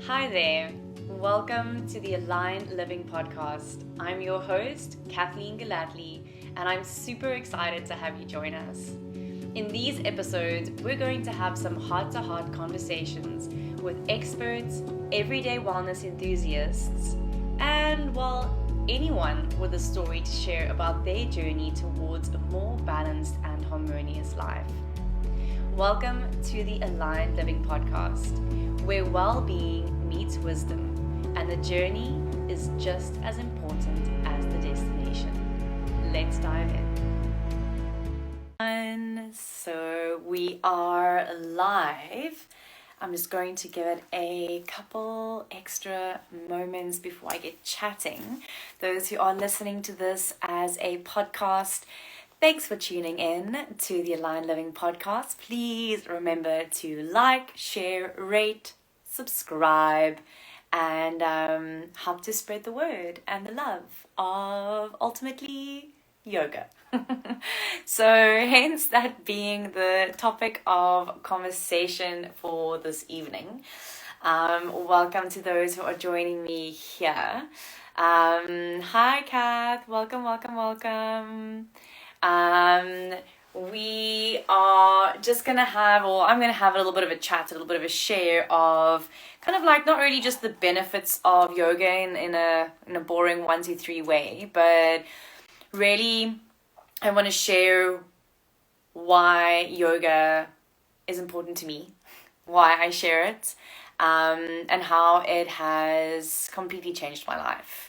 Hi there. Welcome to the Aligned Living Podcast. I'm your host, Kathleen, and I'm super excited to have you join us. In these episodes, we're going to have some heart-to-heart conversations with experts, everyday wellness enthusiasts, and, well, anyone with a story to share about their journey towards a more balanced and harmonious life. Welcome to the Aligned Living Podcast, where well-being meets wisdom, and the journey is just as important as the destination. Let's dive in. So we are live. I'm just going to give it a couple extra moments before I get chatting. Those who are listening to this as a podcast, thanks for tuning in to the Aligned Living Podcast. Please remember to like, share, rate, subscribe, and help to spread the word and the love of ultimately yoga. So hence that being the topic of conversation for this evening. Welcome to those who are joining me here. Hi Kath, welcome. We are just gonna have, or I'm gonna have a little bit of a chat, a little bit of a share of kind of like not really just the benefits of yoga in a boring 1, 2, 3 way, but really I want to share why yoga is important to me, why I share it, and how it has completely changed my life.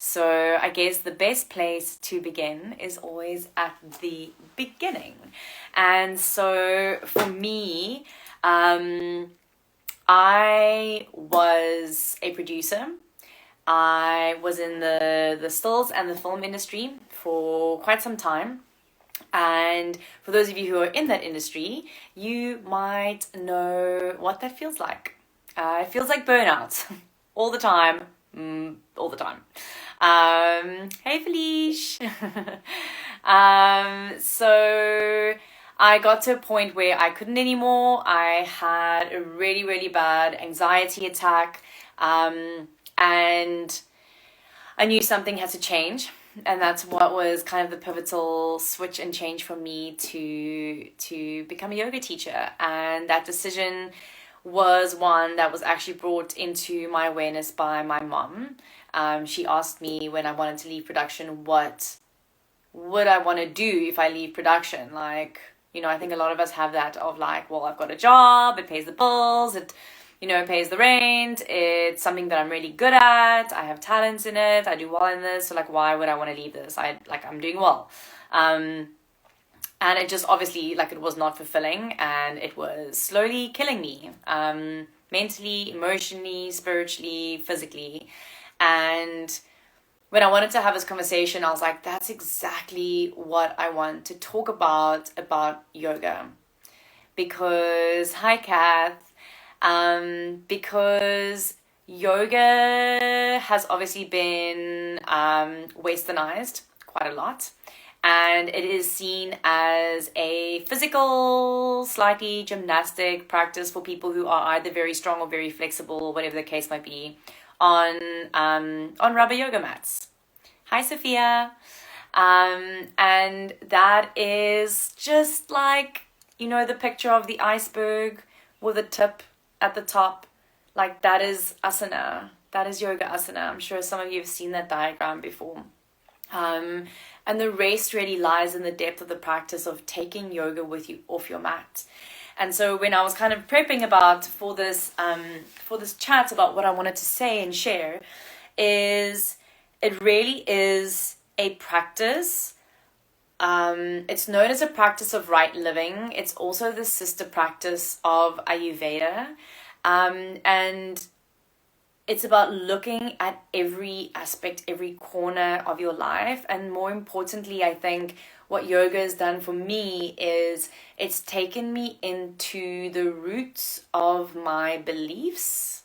So I guess the best place to begin is always at the beginning. And so for me, I was a producer. I was in the stills and the film industry for quite some time. And for those of you who are in that industry, you might know what that feels like. It feels like burnout all the time. Hey Felice. So I got to a point where I couldn't anymore. I had a really, really bad anxiety attack. And I knew something had to change. And that's what was kind of the pivotal switch and change for me to become a yoga teacher. And that decision was one that was actually brought into my awareness by my mom. She asked me when I wanted to leave production, what would I want to do if I leave production? Like, I think a lot of us have that of like, well, I've got a job, it pays the bills, it pays the rent, it's something that I'm really good at, I have talents in it, I do well in this, so like, why would I want to leave this? I'm doing well. And it just obviously, like, it was not fulfilling, and it was slowly killing me, mentally, emotionally, spiritually, physically. And when I wanted to have this conversation, I was like, that's exactly what I want to talk about yoga. Because, hi Kath, because yoga has obviously been westernized quite a lot. And it is seen as a physical, slightly gymnastic practice for people who are either very strong or very flexible, whatever the case might be, on rubber yoga mats. Hi, Sophia. And that is just like, the picture of the iceberg with a tip at the top. Like, that is asana. That is yoga asana. I'm sure some of you have seen that diagram before. And the rest really lies in the depth of the practice of taking yoga with you off your mat. And so when I was kind of prepping for this chat about what I wanted to say and share, is it really is a practice. It's known as a practice of right living. It's also the sister practice of Ayurveda. And it's about looking at every aspect, every corner of your life. And more importantly, I think what yoga has done for me is it's taken me into the roots of my beliefs.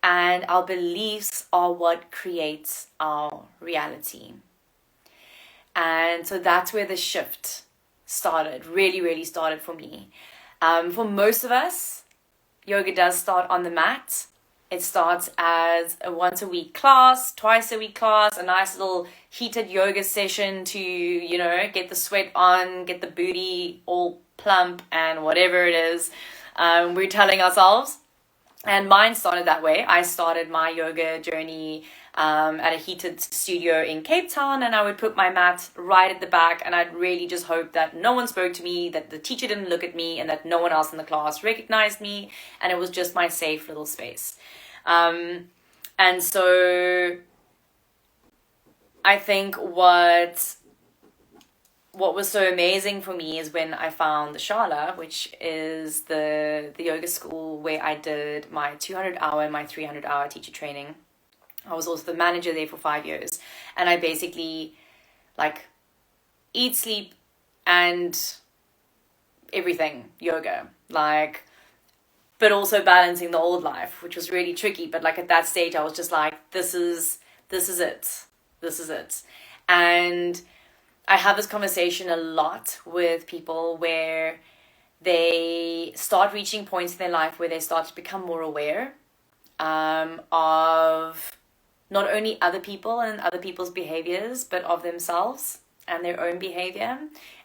And our beliefs are what creates our reality. And so that's where the shift started, really started for me. For most of us, yoga does start on the mat. It starts as a once a week class, twice a week class, a nice little heated yoga session to, you know, get the sweat on, get the booty all plump and whatever it is we're telling ourselves. And mine started that way. I started my yoga journey at a heated studio in Cape Town, and I would put my mat right at the back, and I'd really just hope that no one spoke to me, that the teacher didn't look at me, and that no one else in the class recognized me, and it was just my safe little space. And so I think what was so amazing for me is when I found the Shala, which is the yoga school where I did my 200-hour and my 300-hour teacher training. I was also the manager there for 5 years. And I basically like eat, sleep, and everything yoga. Like, but also balancing the old life, which was really tricky. But like at that stage, I was just like, this is it. This is it. And I have this conversation a lot with people where they start reaching points in their life where they start to become more aware of not only other people and other people's behaviors, but of themselves and their own behavior.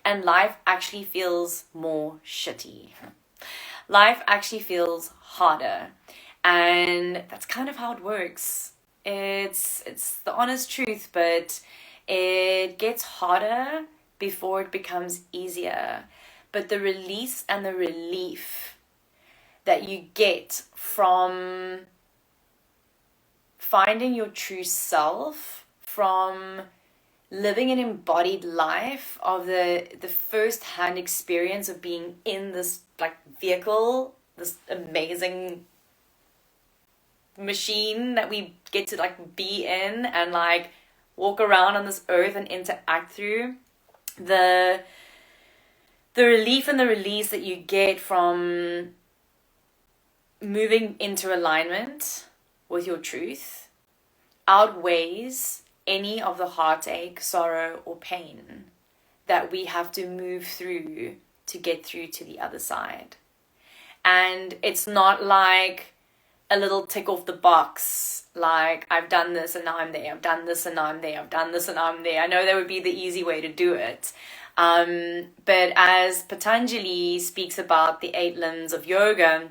And life actually feels more shitty. Life actually feels harder. And that's kind of how it works. It's the honest truth, but it gets harder before it becomes easier. But the release and the relief that you get from finding your true self, from living an embodied life, of the first-hand experience of being in this like vehicle, this amazing machine that we get to like be in and like walk around on this earth and interact through, the relief and the release that you get from moving into alignment with your truth outweighs any of the heartache, sorrow, or pain that we have to move through to get through to the other side. And it's not like a little tick off the box, like I've done this and now I'm there, I've done this and now I'm there, I've done this and now I'm there. I know that would be the easy way to do it. But as Patanjali speaks about the 8 limbs of yoga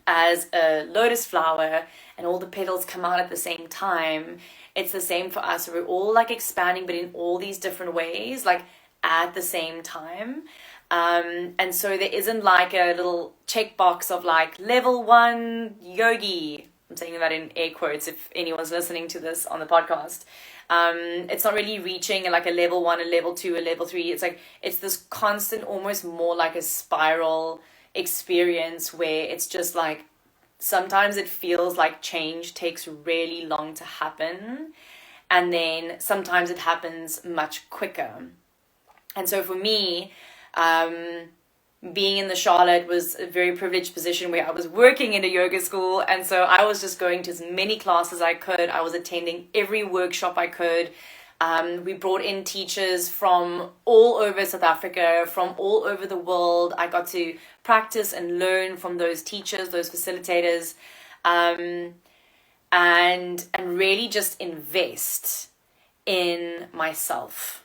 as a lotus flower and all the petals come out at the same time, it's the same for us. We're all like expanding, but in all these different ways, like at the same time. And so there isn't like a little checkbox of like level 1 yogi. I'm saying that in air quotes if anyone's listening to this on the podcast. It's not really reaching like a level 1, a level 2, a level 3. It's like, it's this constant, almost more like a spiral experience where it's just like, sometimes it feels like change takes really long to happen. And then sometimes it happens much quicker. And so for me, being in the Charlotte was a very privileged position where I was working in a yoga school, and so I was just going to as many classes as I could. I was attending every workshop I could. We brought in teachers from all over South Africa, from all over the world. I got to practice and learn from those teachers, those facilitators, and really just invest in myself.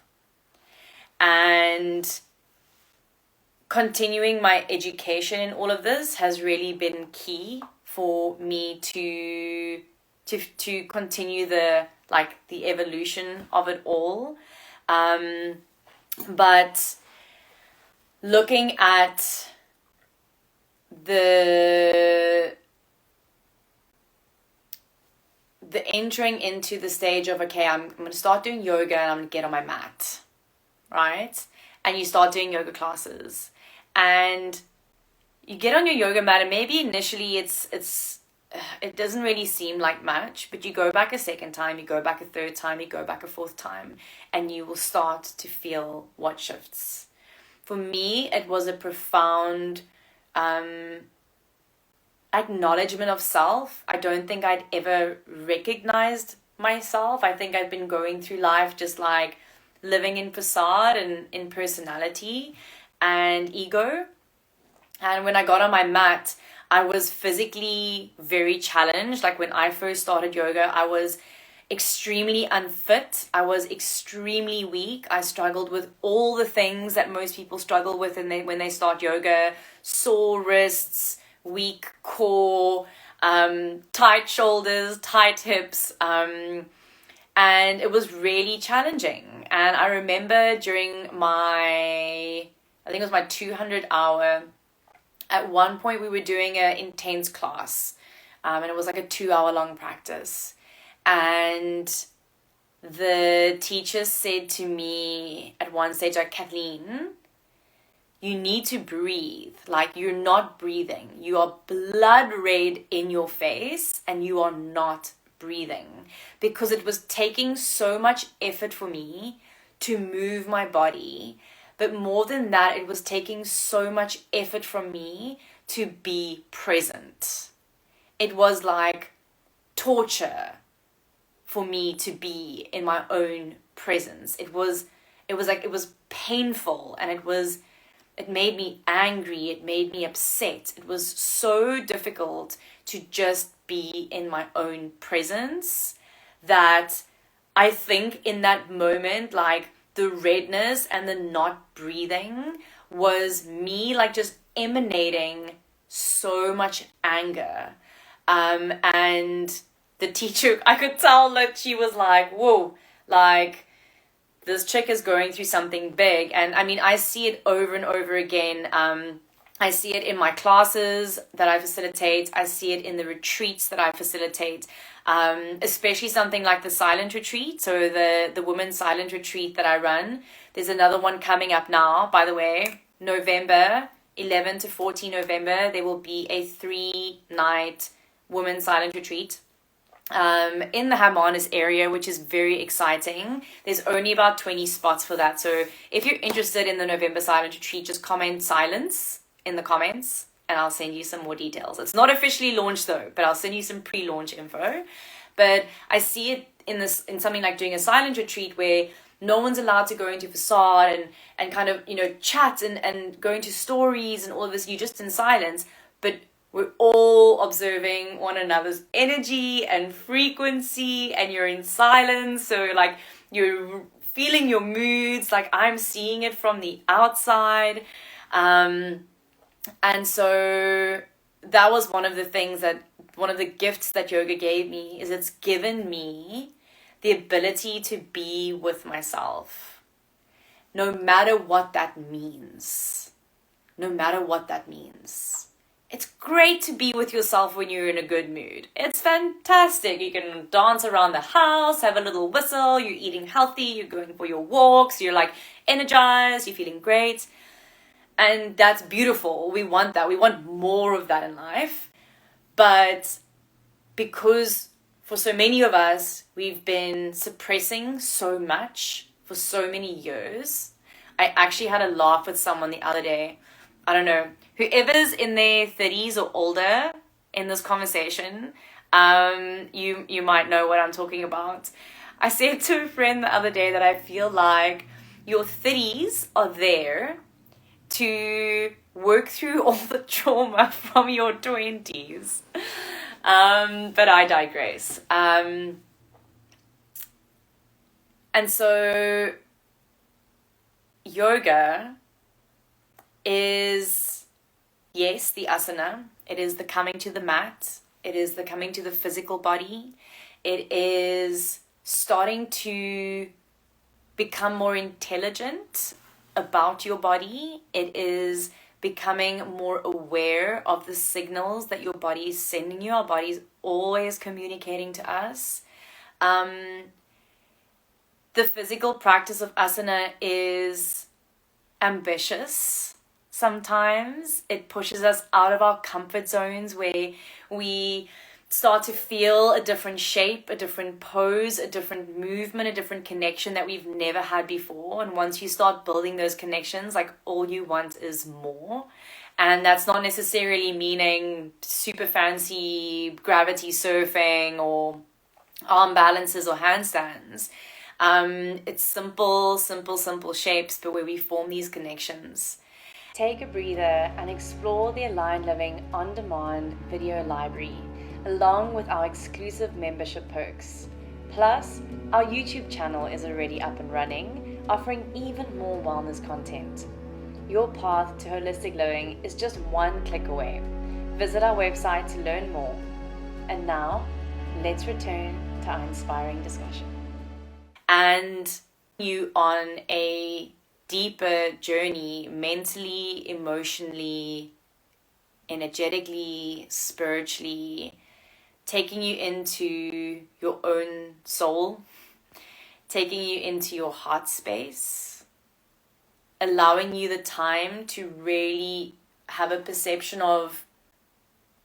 And continuing my education in all of this has really been key for me to continue the evolution of it all. But looking at the entering into the stage of, okay, I'm going to start doing yoga and I'm going to get on my mat, right? And you start doing yoga classes. And you get on your yoga mat, and maybe initially it doesn't really seem like much, but you go back a second time, you go back a third time, you go back a fourth time, and you will start to feel what shifts. For me, it was a profound acknowledgement of self. I don't think I'd ever recognized myself. I think I've been going through life just like living in facade and in personality and ego. And when I got on my mat, I was physically very challenged. Like when I first started yoga, I was extremely unfit. I was extremely weak. I struggled with all the things that most people struggle with when they start yoga: sore wrists, weak core, tight shoulders, tight hips, and it was really challenging. And I remember during I think it was my 200 hour, at one point we were doing an intense class, and it was like a 2 hour long practice. And the teacher said to me at one stage, like, Kathleen, you need to breathe. Like, you're not breathing. You are blood red in your face and you are not breathing. Because it was taking so much effort for me to move my body. But more than that, it was taking so much effort from me to be present. It was like torture for me to be in my own presence. It was painful, and it made me angry. It made me upset. It was so difficult to just be in my own presence that I think in that moment, like, the redness and the not breathing was me, like, just emanating so much anger. And the teacher, I could tell that she was like, whoa, like, this chick is going through something big. And I mean, I see it over and over again. I see it in my classes that I facilitate. I see it in the retreats that I facilitate, especially something like the silent retreat. So the women's silent retreat that I run. There's another one coming up now, by the way, November 11 to 14 November. There will be a 3-night women's silent retreat in the Hermanus area, which is very exciting. There's only about 20 spots for that. So if you're interested in the November silent retreat, just comment silence in the comments and I'll send you some more details. It's not officially launched though, but I'll send you some pre-launch info. But I see it in something like doing a silent retreat where no one's allowed to go into facade and kind of, chat and go into stories and all of this. You're just in silence, but we're all observing one another's energy and frequency, and you're in silence. So like you're feeling your moods, like I'm seeing it from the outside. And so that was one of the gifts that yoga gave me, is it's given me the ability to be with myself, no matter what that means. No matter what that means. It's great to be with yourself when you're in a good mood. It's fantastic. You can dance around the house, have a little whistle, you're eating healthy, you're going for your walks, you're like energized, you're feeling great. And that's beautiful. We want that. We want more of that in life. But because for so many of us, we've been suppressing so much for so many years. I actually had a laugh with someone the other day. I don't know, whoever's in their 30s or older in this conversation, you might know what I'm talking about. I said to a friend the other day that I feel like your 30s are there to work through all the trauma from your 20s. But I digress. And so yoga is, yes, the asana. It is the coming to the mat. It is the coming to the physical body. It is starting to become more intelligent about your body. It is becoming more aware of the signals that your body is sending you. Our body is always communicating to us. The physical practice of asana is ambitious. Sometimes it pushes us out of our comfort zones where we start to feel a different shape, a different pose, a different movement, a different connection that we've never had before. And once you start building those connections, like all you want is more. And that's not necessarily meaning super fancy gravity surfing or arm balances or handstands. It's simple shapes, but where we form these connections. Take a breather and explore the Aligned Living on-demand video library, along with our exclusive membership perks. Plus, our YouTube channel is already up and running, offering even more wellness content. Your path to holistic living is just one click away. Visit our website to learn more. And now, let's return to our inspiring discussion. And you on a deeper journey, mentally, emotionally, energetically, spiritually, taking you into your own soul, taking you into your heart space, allowing you the time to really have a perception of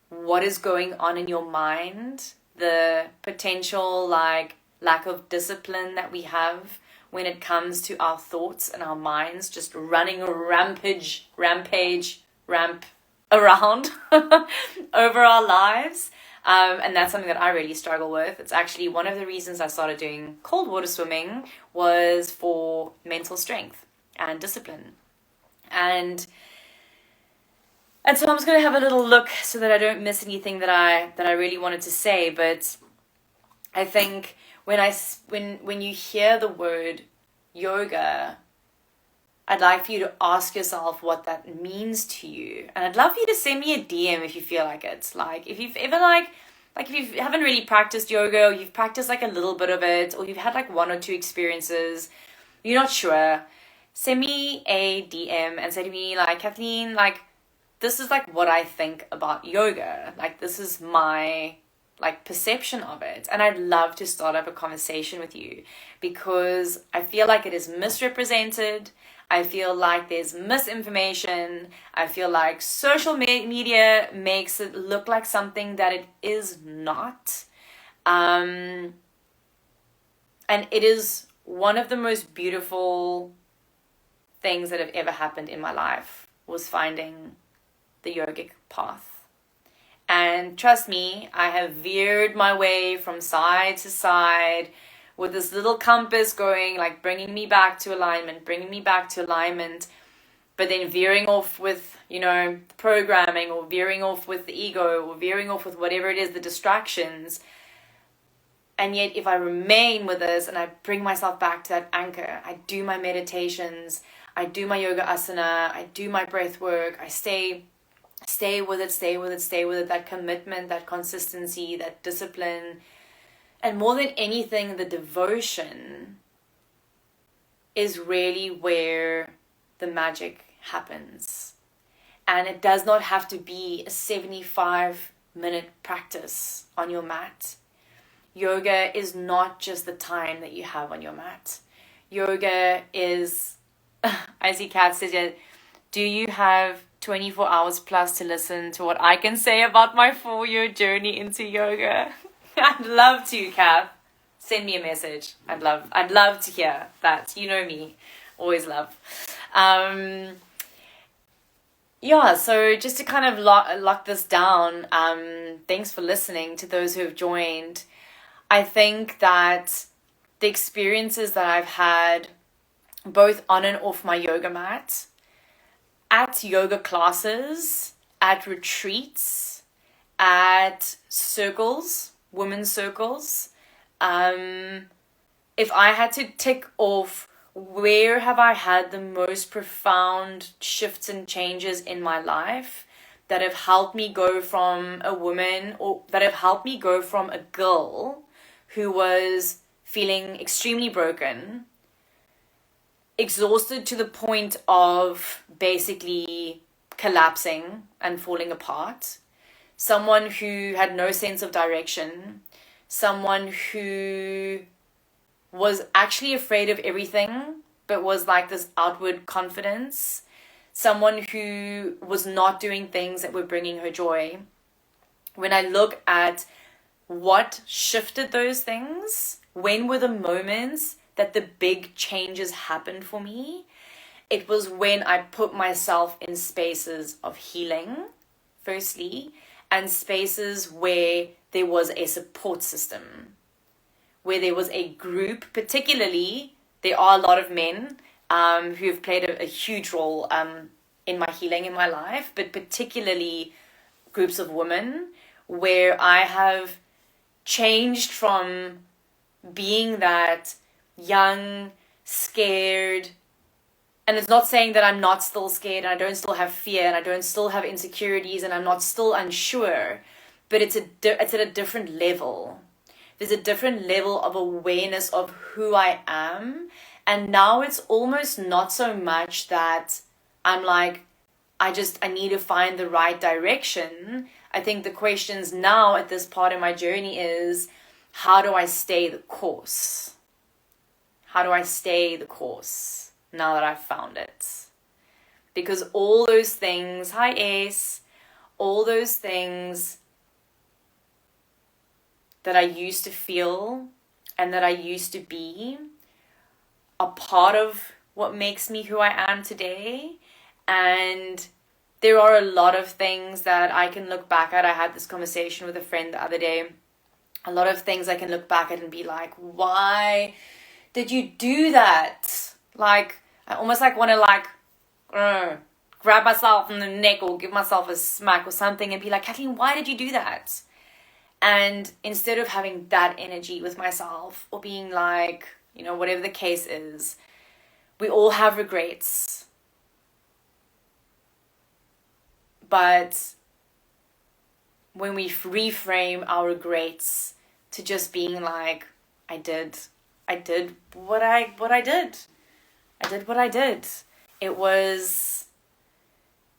what is going on in your mind, the potential lack of discipline that we have when it comes to our thoughts and our minds just running a ramp around over our lives. And that's something that I really struggle with. It's actually one of the reasons I started doing cold water swimming was for mental strength and discipline. And so I'm just going to have a little look so that I don't miss anything that I really wanted to say. But I think when you hear the word yoga, I'd like for you to ask yourself what that means to you. And I'd love for you to send me a DM if you feel like it. Like if you've ever if you haven't really practiced yoga, or you've practiced like a little bit of it, or you've had like one or two experiences, you're not sure, send me a DM and say to me like, Kathleen, like this is like what I think about yoga. Like this is my like perception of it. And I'd love to start up a conversation with you because I feel like it is misrepresented. I feel like there's misinformation. I feel like social media makes it look like something that it is not. And it is one of the most beautiful things that have ever happened in my life was finding the yogic path. And trust me, I have veered my way from side to side with this little compass going, like bringing me back to alignment, but then veering off with, programming, or veering off with the ego, or veering off with whatever it is, the distractions. And yet if I remain with this and I bring myself back to that anchor, I do my meditations, I do my yoga asana, I do my breath work, I stay with it, that commitment, that consistency, that discipline. And more than anything, the devotion is really where the magic happens. And it does not have to be a 75-minute practice on your mat. Yoga is not just the time that you have on your mat. Yoga is, I see Kat says, do you have 24 hours plus to listen to what I can say about my 4-year journey into yoga? I'd love to, Kath. Send me a message. I'd love to hear that. You know me. Always love. So just to kind of lock this down, thanks for listening to those who have joined. I think that the experiences that I've had both on and off my yoga mat, at yoga classes, at retreats, at circles, women's circles, if I had to tick off where have I had the most profound shifts and changes in my life that have helped me go from a woman, or that have helped me go from a girl who was feeling extremely broken, exhausted to the point of basically collapsing and falling apart, someone who had no sense of direction, someone who was actually afraid of everything but was like this outward confidence, someone who was not doing things that were bringing her joy. When I look at what shifted those things, when were the moments that the big changes happened for me, it was when I put myself in spaces of healing, firstly, and spaces where there was a support system, where there was a group. Particularly, there are a lot of men who have played a huge role in my healing in my life, but particularly groups of women, where I have changed from being that young, scared, and it's not saying that I'm not still scared and I don't still have fear and I don't still have insecurities and I'm not still unsure, but it's at a different level. There's a different level of awareness of who I am. And now it's almost not so much that I'm like, I need to find the right direction. I think the questions now at this part of my journey is, how do I stay the course? How do I stay the course now that I've found it? Because all those things, hi Ace, all those things that I used to feel and that I used to be are part of what makes me who I am today. And there are a lot of things that I can look back at. I had this conversation with a friend the other day. A lot of things I can look back at and be like, why did you do that? Like, I almost like want to grab myself in the neck or give myself a smack or something and be like, Kathleen, why did you do that? And instead of having that energy with myself or being like, whatever the case is, we all have regrets. But when we reframe our regrets to just being like, I did what I did. I did what I did. It was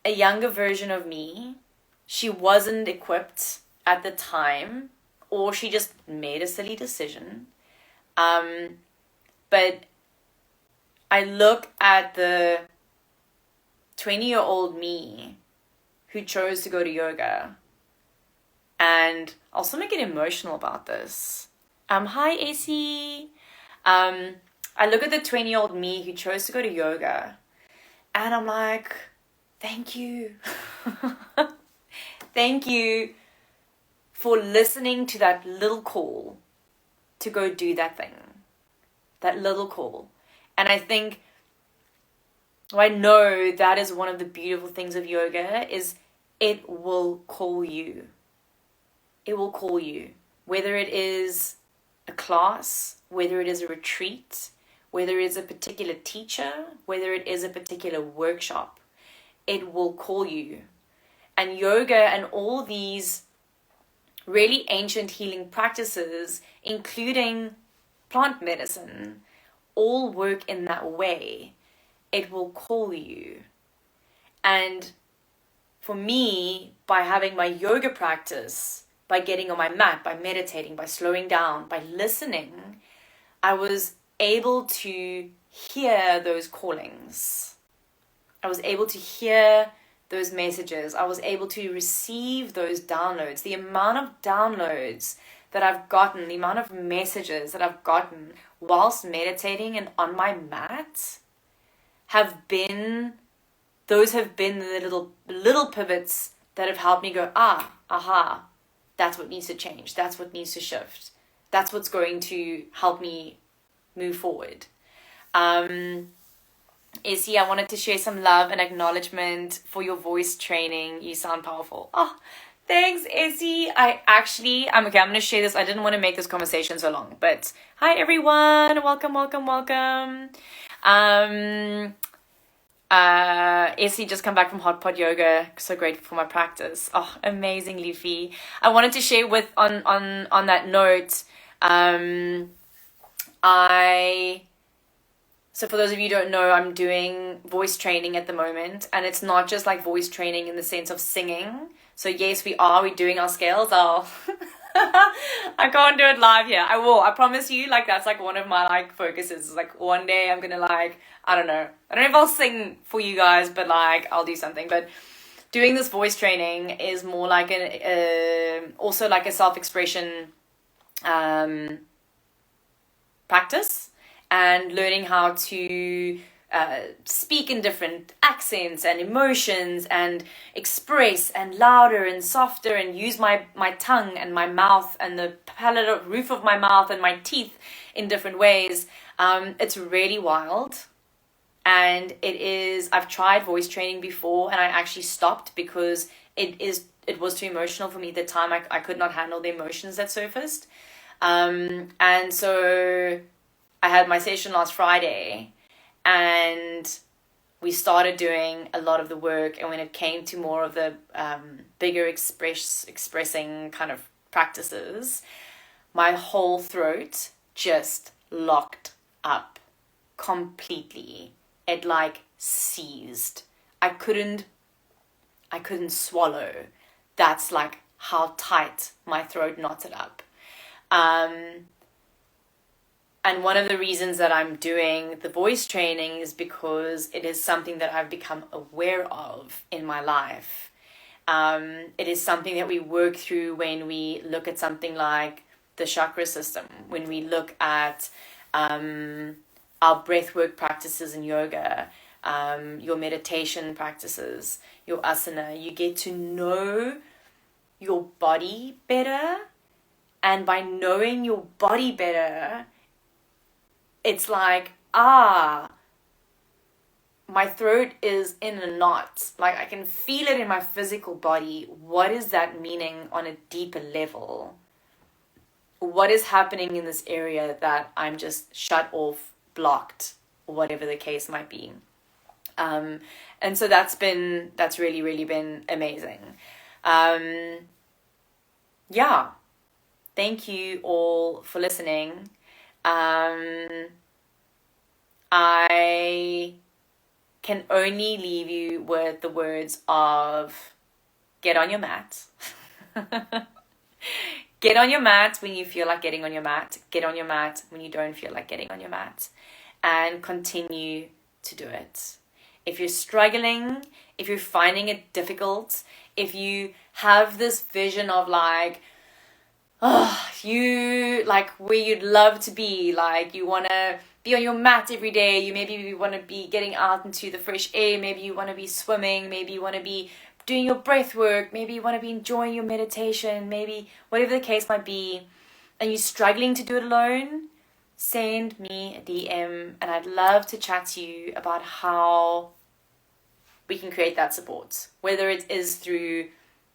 a younger version of me. She wasn't equipped at the time, or she just made a silly decision. But I look at the 20-year-old me who chose to go to yoga, and I'll also make it emotional about this. Hi AC. I look at the 20-year-old me who chose to go to yoga, and I'm like, thank you. Thank you for listening to that little call to go do that thing. That little call. And I know that is one of the beautiful things of yoga is it will call you. It will call you. Whether it is a class, whether it is a retreat, whether it is a particular teacher, whether it is a particular workshop, it will call you. And yoga and all these really ancient healing practices, including plant medicine, all work in that way. It will call you. And for me, by having my yoga practice, by getting on my mat, by meditating, by slowing down, by listening, I was able to hear those callings. I was able to hear those messages. I was able to receive those downloads. The amount of downloads that I've gotten, the amount of messages that I've gotten whilst meditating and on my mat have been the little pivots that have helped me go, aha, that's what needs to change. That's what needs to shift. That's what's going to help me move forward. Izzy, I wanted to share some love and acknowledgement for your voice training. You sound powerful. Oh, thanks, Izzy. I'm going to share this. I didn't want to make this conversation so long, but hi everyone. Welcome. Izzy just come back from hot pot yoga. So grateful for my practice. Oh, amazing, Leafy. I wanted to share on that note, So for those of you who don't know, I'm doing voice training at the moment, and it's not just like voice training in the sense of singing. So yes, we're doing our scales. I can't do it live here. I will. I promise you. Like that's like one of my focuses. Like one day I'm gonna I don't know if I'll sing for you guys, but I'll do something. But doing this voice training is more like also like a self-expression practice. And learning how to speak in different accents and emotions and express and louder and softer and use my tongue and my mouth and the roof of my mouth and my teeth in different ways. It's really wild. And I've tried voice training before, and I actually stopped because it was too emotional for me at the time. I could not handle the emotions that surfaced. And so I had my session last Friday, and we started doing a lot of the work. And when it came to more of the bigger expressing kind of practices, my whole throat just locked up completely. It like seized. I couldn't swallow. That's like how tight my throat knotted up. And one of the reasons that I'm doing the voice training is because it is something that I've become aware of in my life. It is something that we work through when we look at something like the chakra system, when we look at our breathwork practices in yoga, your meditation practices, your asana. You get to know your body better. And by knowing your body better, it's like, my throat is in a knot. Like, I can feel it in my physical body. What is that meaning on a deeper level? What is happening in this area that I'm just shut off, blocked, or whatever the case might be? And so that's really, really been amazing. Yeah. Thank you all for listening. I can only leave you with the words of get on your mat. Get on your mat when you feel like getting on your mat. Get on your mat when you don't feel like getting on your mat. And continue to do it. If you're struggling, if you're finding it difficult, if you have this vision of like, you like where you'd love to be, like you want to be on your mat every day, you maybe want to be getting out into the fresh air, maybe you want to be swimming, maybe you want to be doing your breath work, maybe you want to be enjoying your meditation, maybe whatever the case might be, and you're struggling to do it alone, send me a DM and I'd love to chat to you about how we can create that support, whether it is through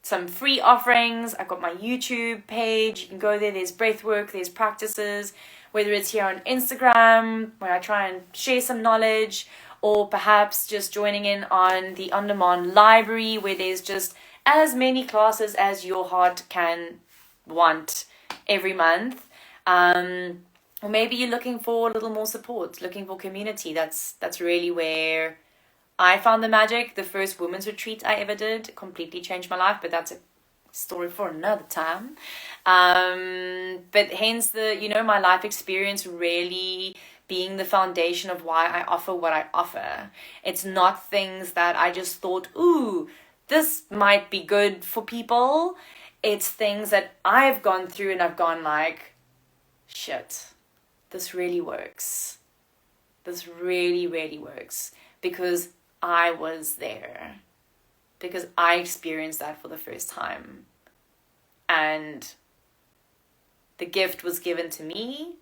some free offerings. I've got my YouTube page. You can go there. There's breathwork. There's practices. Whether it's here on Instagram, where I try and share some knowledge, or perhaps just joining in on the on-demand library, where there's just as many classes as your heart can want every month. Or maybe you're looking for a little more support, looking for community. That's really where I found the magic. The first women's retreat I ever did completely changed my life, but that's a story for another time. But hence my life experience really being the foundation of why I offer what I offer. It's not things that I just thought, this might be good for people. It's things that I've gone through and I've gone like, shit, this really works. This really, really works. Because I was there. Because I experienced that for the first time. And the gift was given to me.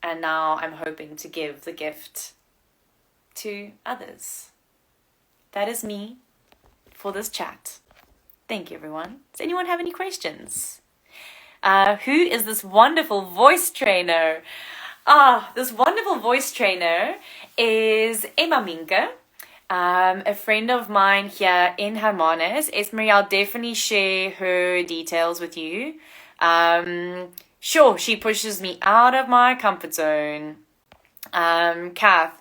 And now I'm hoping to give the gift to others. That is me for this chat. Thank you, everyone. Does anyone have any questions? Who is this wonderful voice trainer? This wonderful voice trainer is Emma Minke. A friend of mine here in Hermanus. Esme, I'll definitely share her details with you. Sure, she pushes me out of my comfort zone. Kath,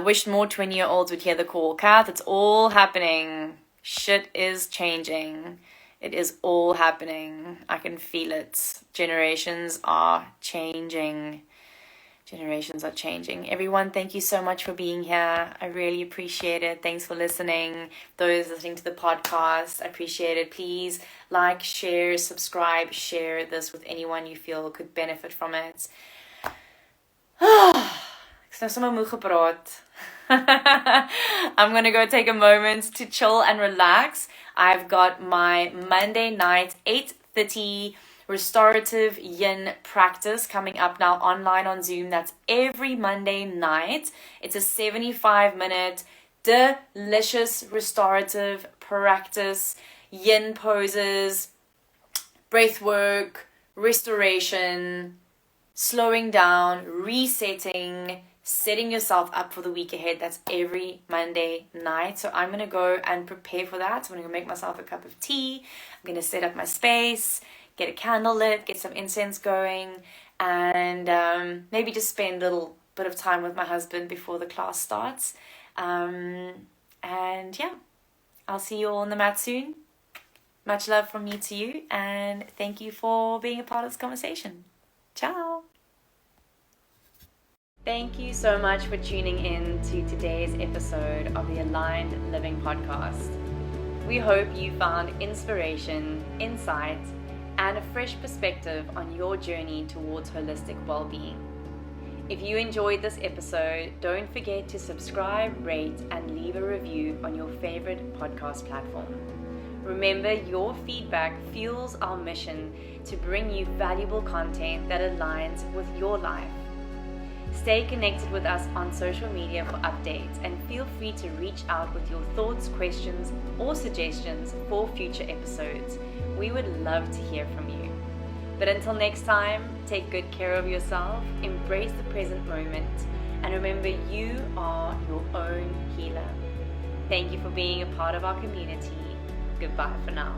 wish more 20-year-olds would hear the call. Kath, it's all happening. Shit is changing. It is all happening. I can feel it. Generations are changing. Everyone, thank you so much for being here. I really appreciate it. Thanks for listening. Those listening to the podcast, I appreciate it. Please like, share, subscribe, share this with anyone you feel could benefit from it. Ek is nou sommer moeg gepraat. I'm going to go take a moment to chill and relax. I've got my Monday night 8:30 restorative yin practice coming up now online on Zoom. That's every Monday night. It's a 75-minute delicious restorative practice, yin poses, breath work, restoration, slowing down, resetting, setting yourself up for the week ahead. That's every Monday night. So I'm going to go and prepare for that. So I'm going to go make myself a cup of tea. I'm going to set up my space, get a candle lit, get some incense going, and maybe just spend a little bit of time with my husband before the class starts. And yeah, I'll see you all on the mat soon. Much love from me to you, and thank you for being a part of this conversation. Ciao. Thank you so much for tuning in to today's episode of the Aligned Living Podcast. We hope you found inspiration, insight, and a fresh perspective on your journey towards holistic well-being. If you enjoyed this episode, don't forget to subscribe, rate, and leave a review on your favorite podcast platform. Remember, your feedback fuels our mission to bring you valuable content that aligns with your life. Stay connected with us on social media for updates, and feel free to reach out with your thoughts, questions, or suggestions for future episodes. We would love to hear from you. But until next time, take good care of yourself, embrace the present moment, and remember, you are your own healer. Thank you for being a part of our community. Goodbye for now.